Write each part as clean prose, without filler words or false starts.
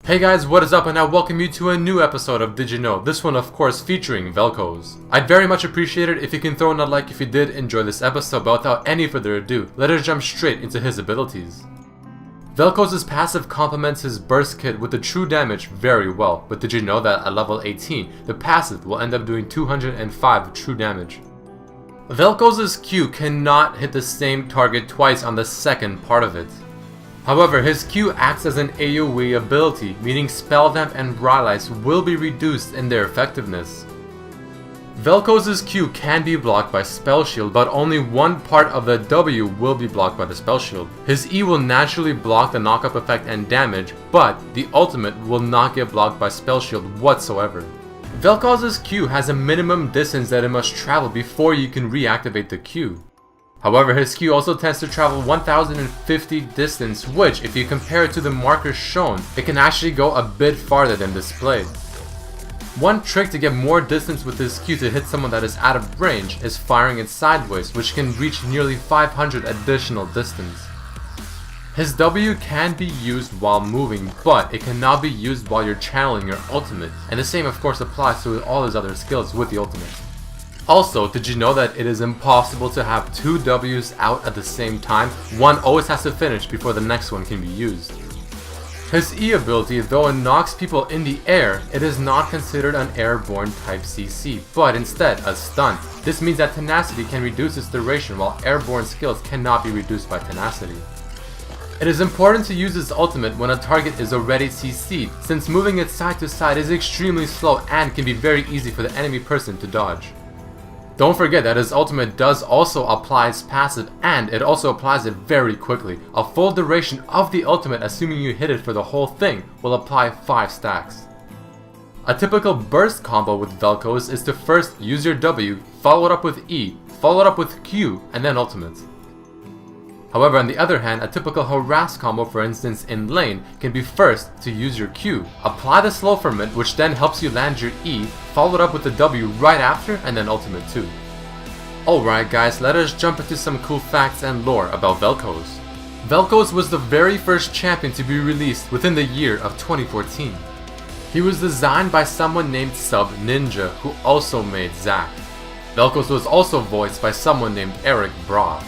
Hey guys, what is up, and I welcome you to a new episode of Did You Know? This one of course featuring Vel'Koz. I'd very much appreciate it if you can throw in a like if you did enjoy this episode, but without any further ado, let us jump straight into his abilities. Vel'Koz's passive complements his burst kit with the true damage very well, but did you know that at level 18, the passive will end up doing 205 true damage? Vel'Koz's Q cannot hit the same target twice on the second part of it. However, his Q acts as an AoE ability, meaning Spell Vamp and Rylai's will be reduced in their effectiveness. Vel'Koz's Q can be blocked by Spell Shield, but only one part of the W will be blocked by the Spell Shield. His E will naturally block the knockup effect and damage, but the ultimate will not get blocked by Spell Shield whatsoever. Vel'Koz's Q has a minimum distance that it must travel before you can reactivate the Q. However, his Q also tends to travel 1050 distance, which, if you compare it to the markers shown, it can actually go a bit farther than displayed. One trick to get more distance with his Q to hit someone that is out of range is firing it sideways, which can reach nearly 500 additional distance. His W can be used while moving, but it cannot be used while you're channeling your ultimate, and the same of course applies to all his other skills with the ultimate. Also, did you know that it is impossible to have two W's out at the same time? One always has to finish before the next one can be used. His E ability, though it knocks people in the air, it is not considered an airborne type CC, but instead a stun. This means that tenacity can reduce its duration while airborne skills cannot be reduced by tenacity. It is important to use his ultimate when a target is already CC'd, since moving it side to side is extremely slow and can be very easy for the enemy person to dodge. Don't forget that his ultimate does also apply its passive, and it also applies it very quickly. A full duration of the ultimate, assuming you hit it for the whole thing, will apply 5 stacks. A typical burst combo with Vel'Koz is to first use your W, followed up with E, followed up with Q, and then ultimate. However, on the other hand, a typical harass combo, for instance in lane, can be first to use your Q, apply the slow ferment, which then helps you land your E, followed up with the W right after, and then ultimate too. Alright guys, let us jump into some cool facts and lore about Vel'Koz. Vel'Koz was the very first champion to be released within the year of 2014. He was designed by someone named Sub Ninja, who also made Zack. Vel'Koz was also voiced by someone named Eric Braw.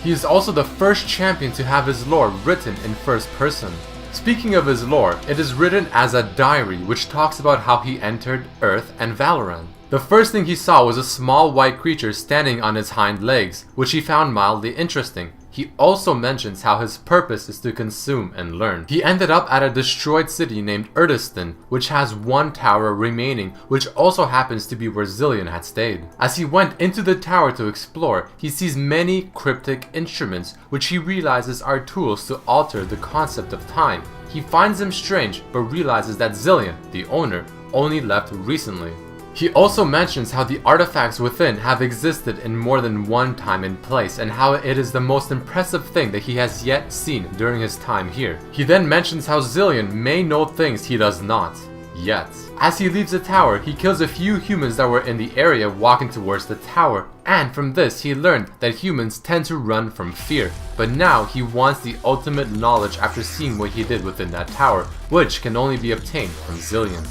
He is also the first champion to have his lore written in first person. Speaking of his lore, it is written as a diary which talks about how he entered Earth and Valorant. The first thing he saw was a small white creature standing on its hind legs, which he found mildly interesting. He also mentions how his purpose is to consume and learn. He ended up at a destroyed city named Urdistan, which has one tower remaining, which also happens to be where Zilean had stayed. As he went into the tower to explore, he sees many cryptic instruments, which he realizes are tools to alter the concept of time. He finds them strange, but realizes that Zilean, the owner, only left recently. He also mentions how the artifacts within have existed in more than one time and place, and how it is the most impressive thing that he has yet seen during his time here. He then mentions how Zilean may know things he does not, yet. As he leaves the tower, he kills a few humans that were in the area walking towards the tower, and from this he learned that humans tend to run from fear. But now he wants the ultimate knowledge after seeing what he did within that tower, which can only be obtained from Zilean.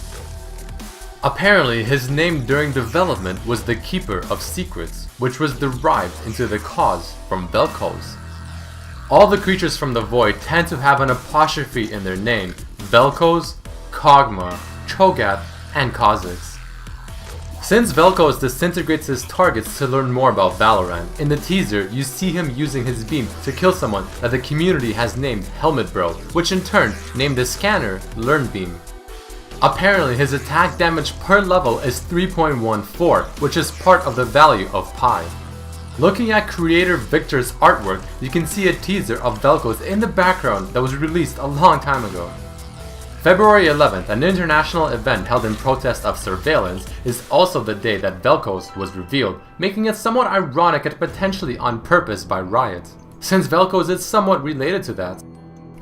Apparently, his name during development was the Keeper of Secrets, which was derived into the cause from Vel'Koz. All the creatures from the Void tend to have an apostrophe in their name: Vel'Koz, Kog'Maw, Cho'Gath, and Kha'Zix. Since Vel'Koz disintegrates his targets to learn more about Valorant, in the teaser you see him using his beam to kill someone that the community has named Helmet Bro, which in turn named the scanner Learn Beam. Apparently, his attack damage per level is 3.14, which is part of the value of pi. Looking at creator Victor's artwork, you can see a teaser of Vel'Koz in the background that was released a long time ago. February 11th, an international event held in protest of surveillance, is also the day that Vel'Koz was revealed, making it somewhat ironic and potentially on purpose by Riot, since Vel'Koz is somewhat related to that.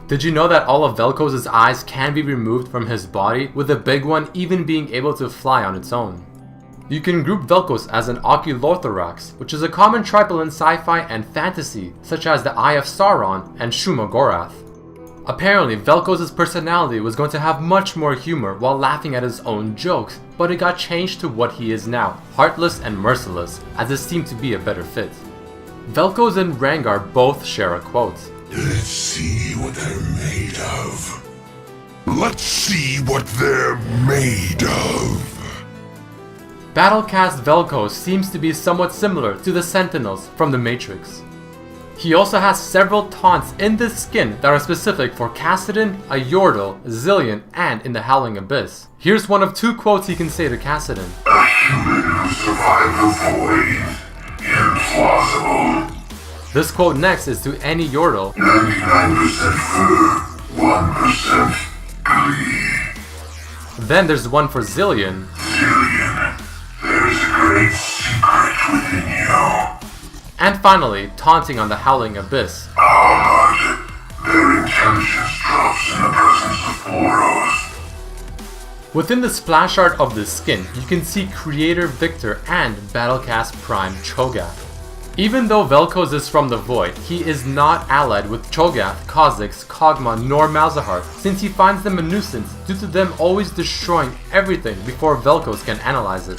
Did you know that all of Vel'Koz's eyes can be removed from his body, with the big one even being able to fly on its own? You can group Vel'Koz as an Oculothorax, which is a common triple in sci-fi and fantasy, such as the Eye of Sauron and Shumagorath. Apparently, Vel'Koz's personality was going to have much more humor while laughing at his own jokes, but it got changed to what he is now, heartless and merciless, as it seemed to be a better fit. Vel'Koz and Rengar both share a quote. Let's see what they're made of. Let's see what they're made of. Battlecast Vel'Koz seems to be somewhat similar to the Sentinels from the Matrix. He also has several taunts in this skin that are specific for Kassadin, a Yordle, Zilean, and in the Howling Abyss. Here's one of 2 quotes he can say to Kassadin. A human who survived the void. Implausible. This quote next is to any Yordle. 99% fur, 1% glee. Then there's one for Zilean. Zillion, there's a great secret within you. And finally, taunting on the Howling Abyss. Armored, their intelligence drops in the presence of Boros. Within the splash art of this skin, you can see Creator Victor and Battlecast Prime Cho'Gath. Even though Vel'Koz is from the Void, he is not allied with Cho'Gath, Kha'Zix, Kog'Maw, nor Malzahar, since he finds them a nuisance due to them always destroying everything before Vel'Koz can analyze it.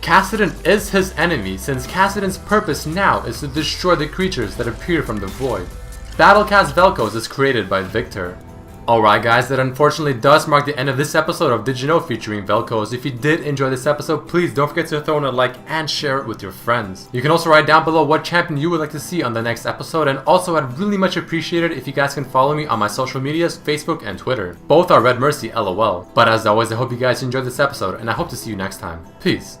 Kassadin is his enemy, since Kassadin's purpose now is to destroy the creatures that appear from the Void. Battlecast Vel'Koz is created by Victor. Alright guys, that unfortunately does mark the end of this episode of Did You Know featuring Vel'Koz. If you did enjoy this episode, please don't forget to throw in a like and share it with your friends. You can also write down below what champion you would like to see on the next episode, and also I'd really much appreciate it if you guys can follow me on my social medias, Facebook and Twitter. Both are Red Mercy LOL. But as always, I hope you guys enjoyed this episode, and I hope to see you next time. Peace.